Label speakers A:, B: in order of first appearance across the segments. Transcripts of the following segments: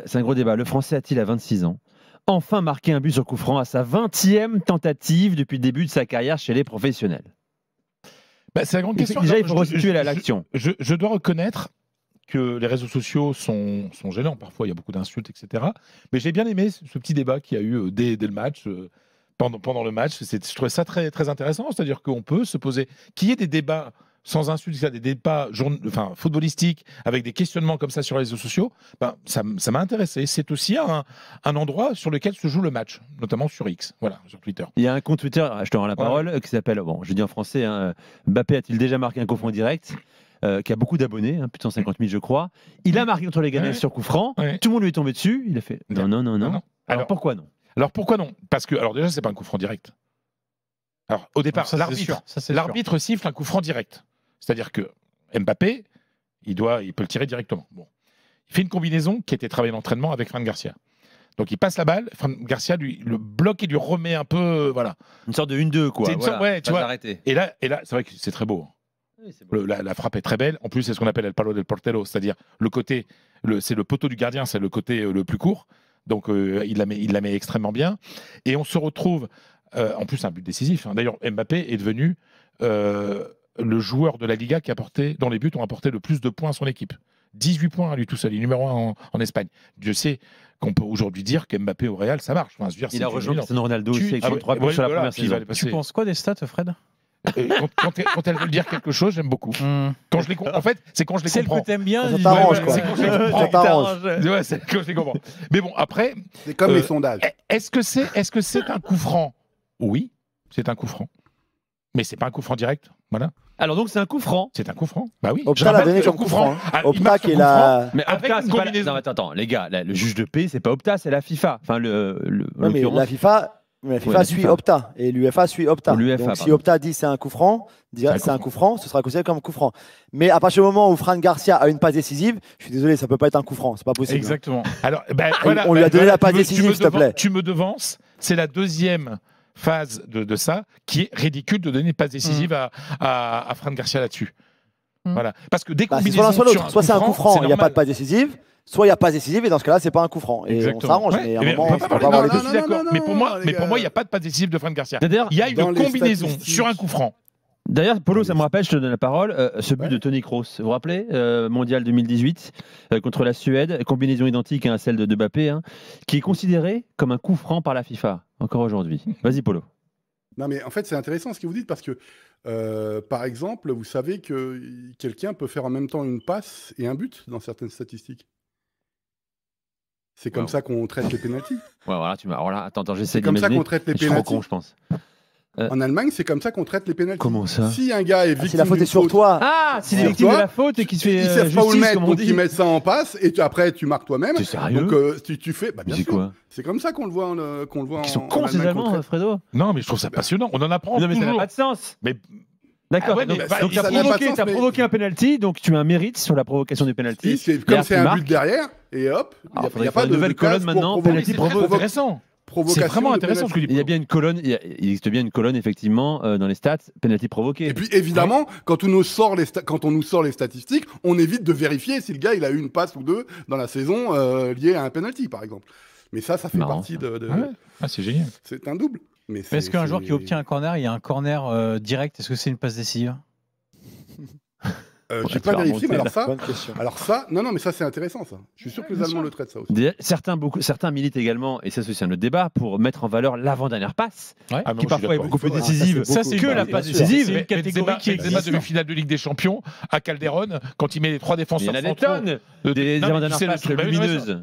A: C'est un gros débat. Le Français a-t-il à 26 ans enfin marqué un but sur coup franc à sa 20e tentative depuis le début de sa carrière chez les professionnels?
B: Bah, c'est la grande question.
A: Déjà, il faut restituer l'action.
B: Je dois reconnaître que les réseaux sociaux sont gênants. Parfois, il y a beaucoup d'insultes, etc. Mais j'ai bien aimé ce petit débat qu'il y a eu dès le match. Pendant le match, je trouvais ça très, très intéressant. C'est-à-dire qu'on peut se poser... Qu'il y ait des débats sans insultes, des débats footballistiques, avec des questionnements comme ça sur les réseaux sociaux, ben, ça m'a intéressé. C'est aussi un endroit sur lequel se joue le match, notamment sur X, voilà, sur Twitter.
A: Il y a un compte Twitter, je te rends la parole, qui s'appelle, bon, je dis en français, hein, Mbappé a-t-il déjà marqué un coup franc direct, qui a beaucoup d'abonnés, plus de 150 000 je crois. Il a marqué contre les Ghanéens sur coup franc, tout le monde lui est tombé dessus, il a fait non. Alors pourquoi non?
B: Alors pourquoi non? Parce que, alors déjà, c'est pas un coup franc direct. Alors au départ, l'arbitre siffle un coup franc direct. C'est-à-dire que Mbappé, il peut le tirer directement. Bon. Il fait une combinaison qui a été travaillée en entraînement avec Fran Garcia. Donc il passe la balle, Fran Garcia le bloque et lui remet un peu, voilà.
A: Une sorte de 1-2 quoi.
B: Ouais, tu vois. Et là, c'est vrai que c'est très beau. Oui, beau. La frappe est très belle. En plus, c'est ce qu'on appelle el palo del portero, c'est-à-dire c'est le poteau du gardien, c'est le côté le plus court. Donc il la met extrêmement bien. Et on se retrouve, en plus, un but décisif. D'ailleurs, Mbappé est devenu le joueur de la Liga dont les buts ont apporté le plus de points à son équipe. 18 points à lui tout seul, il est numéro 1 en Espagne. Je sais qu'on peut aujourd'hui dire qu'Mbappé au Real, ça marche.
A: Il a rejoint Cristiano Ronaldo aussi avec 3 buts sur la première saison.
C: Tu penses quoi des stats, Fred?
B: Quand elle veut dire quelque chose, j'aime beaucoup. Quand je les comprends. En fait, c'est quand je les comprends.
C: C'est que t'aimes bien.
D: Ça t'arrange, quoi.
B: C'est quand je les comprends.
D: Ça t'arrange.
B: Ouais, c'est quand je les comprends. Mais bon, après.
E: C'est comme les sondages.
B: Est-ce que c'est un coup franc? Oui, c'est un coup franc. Mais c'est pas un coup franc direct. Voilà.
A: Alors donc c'est un coup franc.
B: C'est un coup franc. Bah oui.
D: Opta l'a donné comme coup franc. Opta qui est la.
A: Mais Opta, c'est pas. Non, attends, les gars, le juge de paix, c'est pas Opta, c'est la FIFA. Enfin
D: Non, mais la FIFA suit Opta et l'UEFA suit Opta. Donc si Opta dit c'est un coup franc, c'est un coup franc, ce sera considéré comme un coup franc. Mais à partir du moment où Fran Garcia a une passe décisive, je suis désolé, ça peut pas être un coup franc, c'est pas possible.
B: Exactement. Alors,
D: on lui a donné la passe décisive, s'il te plaît.
B: Tu me devances. C'est la deuxième phase de ça qui est ridicule de donner une passe décisive à Fran Garcia là-dessus. Voilà. Parce que dès qu'on
D: soit c'est un coup franc, il n'y a pas de passe décisive. Soit il n'y a pas décisive et dans ce cas-là, c'est pas un coup franc. Et on s'arrange. Mais à un moment, on peut pas avoir les deux.
B: Je suis d'accord. Mais pour moi, il n'y a pas de passe décisive de Fran Garcia. Il y a une combinaison sur un coup franc.
A: D'ailleurs, Polo, ça me rappelle, je te donne la parole, ce but de Toni Kroos. Vous vous rappelez, Mondial 2018, contre la Suède, combinaison identique à celle de Mbappé, qui est considérée comme un coup franc par la FIFA, encore aujourd'hui. Vas-y, Polo.
E: Non, mais en fait, c'est intéressant ce que vous dites parce que, par exemple, vous savez que quelqu'un peut faire en même temps une passe et un but dans certaines statistiques. C'est comme ça qu'on traite les pénaltys.
A: Ouais, voilà, attends, j'essaie
E: d'imaginer. C'est comme ça qu'on traite les pénaltys.
A: Je suis trop con, je pense.
E: En Allemagne, c'est comme ça qu'on traite les pénaltys.
A: Comment ça?
E: Si un gars est victime
D: si la faute est sur toi.
A: Ah, s'il est victime de la faute et qu'il se fait
E: ils savent pas où le mettre, donc ils mettent ça en passe et après tu marques toi-même.
A: C'est sérieux?
E: Donc tu fais, bien sûr.
A: Quoi?
E: C'est comme ça qu'on le voit
A: Ils sont cons ces Allemands, Fredo.
B: Non, mais je trouve ça passionnant. On en apprend.
A: Non, mais ça n'a pas de sens. D'accord. Donc tu as provoqué un penalty, donc tu as un mérite sur la provocation du penalty.
E: Comme c'est un but derrière, et hop, il n'y a pas de
A: nouvelle colonne maintenant. Penalty
B: intéressant. C'est vraiment intéressant ce que tu dis.
A: Il y a bien une colonne, il existe bien une colonne effectivement dans les stats, penalty provoqué.
E: Et puis évidemment, quand on nous sort les statistiques, on évite de vérifier si le gars il a eu une passe ou deux dans la saison liée à un penalty par exemple. Mais ça fait partie de.
B: Ah, c'est génial.
E: C'est un double. Mais
C: est-ce qu'un joueur qui obtient un corner, il y a un corner direct, est-ce que c'est une passe décisive?
E: J'ai pas vérifié, mais alors ça, non, mais ça c'est intéressant ça. Je suis sûr que les Allemands le traitent ça aussi.
A: Certains militent également, et ça c'est aussi un autre débat, pour mettre en valeur l'avant-dernière passe, qui parfois est beaucoup plus décisive que la passe décisive.
C: C'est une catégorie qui existe.
B: Les matchs de finale de Ligue des Champions à Calderon, quand il met les trois défenseurs.
A: Il y en a des tonnes des avant-dernières passes lumineuses.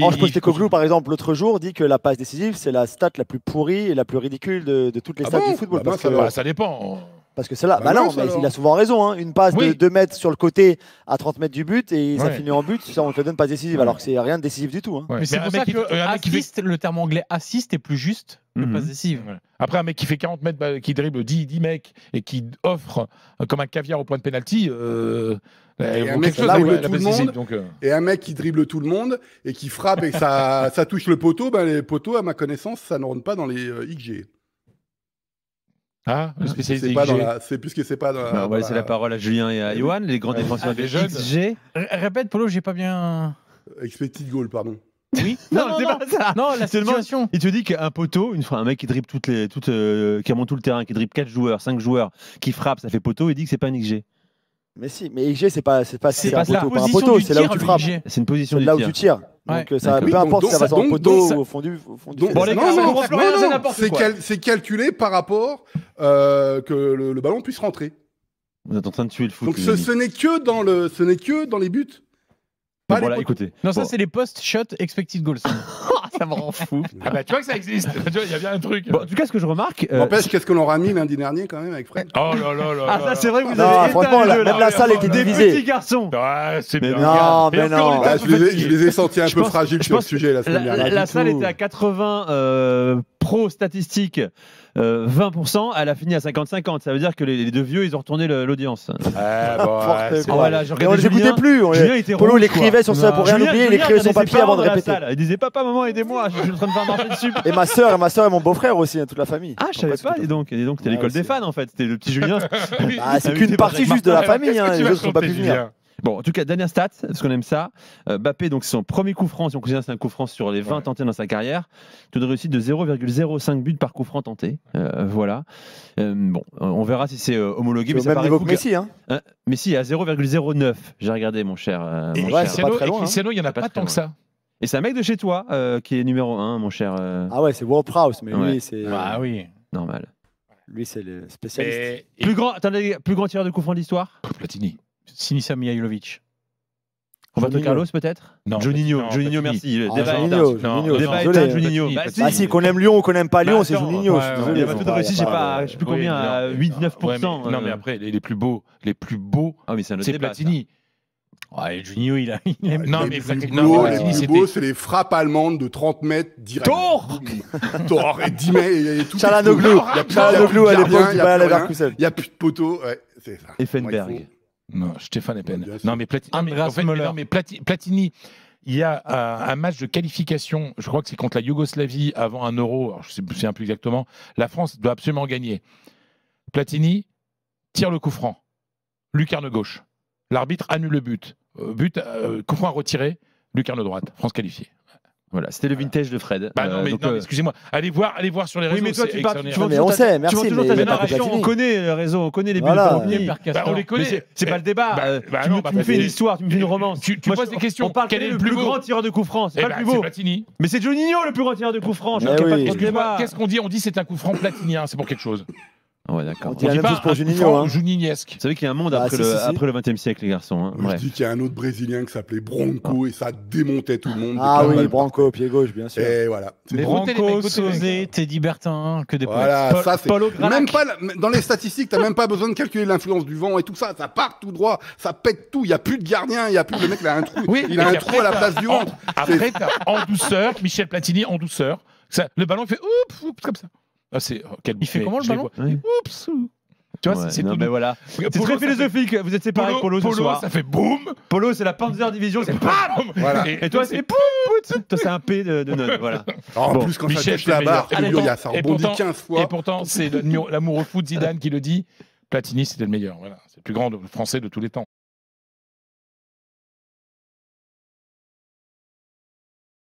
D: Ange Postecoglou, par exemple, l'autre jour, dit que la passe décisive, c'est la stat la plus pourrie et la plus ridicule de toutes les stats du football.
B: Ça dépend.
D: Parce que c'est là, non, mais il a souvent raison. Une passe de 2 mètres sur le côté à 30 mètres du but et ça finit en but, ça on te le donne pas décisive, alors que c'est rien de décisif du tout.
C: Mais c'est pour ça que le terme anglais assist est plus juste que passe décisive.
B: Après, un mec qui fait 40 mètres, qui dribble 10 mecs et qui offre comme un caviar au point de pénalty.
E: Et un mec qui dribble tout le monde et qui frappe et que ça touche le poteau, les poteaux, à ma connaissance, ça ne rentre pas dans les XG.
B: Ah, le spécialiste
E: c'est puisque c'est pas dans la.
A: On va laisser la parole à Julien et à Yoann, les grands défenseurs des XG.
C: Répète, Polo, j'ai pas bien.
E: Expected goal, pardon.
C: Oui. Non, c'est pas ça. Non, la situation.
A: Il te dit qu'un poteau, un mec qui dribble qui remonte tout le terrain, qui dribble 4 joueurs, 5 joueurs, qui frappe, ça fait poteau, il dit que c'est pas un XG.
D: Mais si, mais XG, c'est pas un
C: poteau,
D: c'est là où tu frappes.
A: C'est une position
D: de tir. C'est là où tu tires. Donc ça, peu importe si ça va sur le poteau ou au fond du.
E: Bon, c'est calculé par rapport que le ballon puisse rentrer.
A: Vous êtes en train de tuer le foot.
E: Donc ce n'est que dans les buts.
A: Voilà, écoutez.
C: Non, ça c'est les post-shot expected goals.
A: Ça me rend fou.
B: Ah bah tu vois que ça existe. Tu vois, il y a bien un truc.
A: Bon, en tout cas, ce que je remarque.
E: N'empêche, qu'est-ce qu'on aura mis lundi dernier quand même avec Fred.
B: Oh là là là.
A: Ah ça c'est vrai que vous avez.
D: Franchement, même la salle était divisée.
A: Des petits garçons.
B: Ouais, c'est bien.
D: Non, mais non.
E: Je les ai sentis un peu fragiles sur le sujet la semaine dernière.
A: La salle était à 80 pro statistiques. 20%, elle a fini à 50-50. Ça veut dire que les deux vieux, ils ont retourné l'audience.
D: Voilà, on les écoutait plus. Polo, il écrivait sur ça pour rien oublier, il écrivait son papier avant de répéter.
A: Il disait papa, maman, aidez-moi, je suis en train de faire marcher dessus.
D: Et ma soeur et mon beau-frère aussi, toute la famille.
A: Ah, je savais pas, dis donc, c'était l'école des fans en fait. C'était le petit Julien.
D: C'est qu'une partie juste de la famille, les autres sont pas pu venir.
A: Bon, en tout cas, dernière stat, parce qu'on aime ça. Mbappé, donc c'est son premier coup franc, si on considère que c'est un coup franc sur les 20 tentés dans sa carrière. Taux de réussite de 0,05 buts par coup franc tenté. Voilà. Bon, on verra si c'est homologué.
D: Mais c'est au même niveau que Messi.
A: Messi est à 0,09. J'ai regardé, mon cher.
B: Cristiano, il n'y en a pas tant que ça.
A: Et c'est un mec de chez toi qui est numéro 1, mon cher.
D: Ah ouais, c'est World Prowse, mais lui, c'est.
C: Ah oui.
A: Normal.
D: Lui, c'est le spécialiste.
A: Plus grand tireur de coup franc de l'histoire.
B: Platini.
C: Sinisa Mihajlovic.
A: Roberto Carlos peut-être.
B: Non.
A: Juninho, merci.
D: Juninho. Si qu'on aime Lyon ou qu'on n'aime pas Lyon, c'est Juninho.
A: Il y a tout de réussi, je sais plus combien, à 8-9%.
B: Non, mais après, les plus beaux, c'est Platini.
C: Ouais, Juninho, il a.
E: Non, mais les plus beaux, c'est les frappes allemandes de 30 mètres direct. Thor et 10 mètres.
D: Chalanoglu à l'époque du Bayer Leverkusen.
E: Il n'y a plus de poteau. C'est ça.
A: Effenberg.
B: Non, Stéphane Epen. Non, mais Platini, il y a un match de qualification, je crois que c'est contre la Yougoslavie avant un Euro, alors je ne sais plus exactement. La France doit absolument gagner. Platini tire le coup franc, lucarne gauche. L'arbitre annule le but. Coup franc retiré, lucarne droite. France qualifiée.
A: Voilà, c'était le vintage de Fred.
B: Non, excusez-moi. Allez voir sur les réseaux.
A: Oui, mais toi, tu
D: on sait, merci.
A: Tu vois toujours ta génération. On connaît les réseaux, on connaît les buts.
B: On les connaît.
A: C'est pas le débat. Tu me fais une histoire, tu me fais une romance.
B: Tu poses des questions.
A: On parle quel est le plus grand tireur de coup franc. C'est pas le plus beau. Mais c'est Juninho le plus grand tireur de coup franc.
B: Qu'est-ce qu'on dit ? On dit c'est un coup franc platinien. C'est pour quelque chose.
A: Ouais, d'accord.
D: On dit la même chose pour Juninho.
B: Juninho-esque.
A: Vous savez qu'il y a un monde après le XXe siècle, les garçons.
E: Je dis qu'il y a un autre Brésilien qui s'appelait Branco et ça démontait tout le monde.
D: Ah oui, Branco, pied gauche, bien sûr.
E: Et voilà.
C: Branco, Sauzé, Teddy Bertin, que des poètes.
E: Voilà, ça c'est. Même pas dans les statistiques, t'as même pas besoin de calculer l'influence du vent et tout ça. Ça part tout droit, ça pète tout. Il y a plus de gardien, il y a plus. Le mec, il a un trou. Il a un trou à la place du ventre.
B: Après, en douceur, Michel Platini en douceur. Le ballon fait oups comme ça.
C: Il fait comment le ballon ?
B: Oups. Tu vois, c'est tout.
A: Mais voilà. C'est très philosophique. Vous êtes séparés, Polo, ce soir.
B: Ça fait boum.
A: Polo, c'est la Panzer Division, c'est bam.
E: Voilà.
A: Et toi, c'est pout. Toi, c'est un P de nœud. Voilà.
E: En plus, quand ça touche la barre, ça rebondit 15 fois.
B: Et pourtant, c'est l'amour au foot Zidane qui le dit. Platini, c'était le meilleur. Voilà. C'est le plus grand français de tous les temps.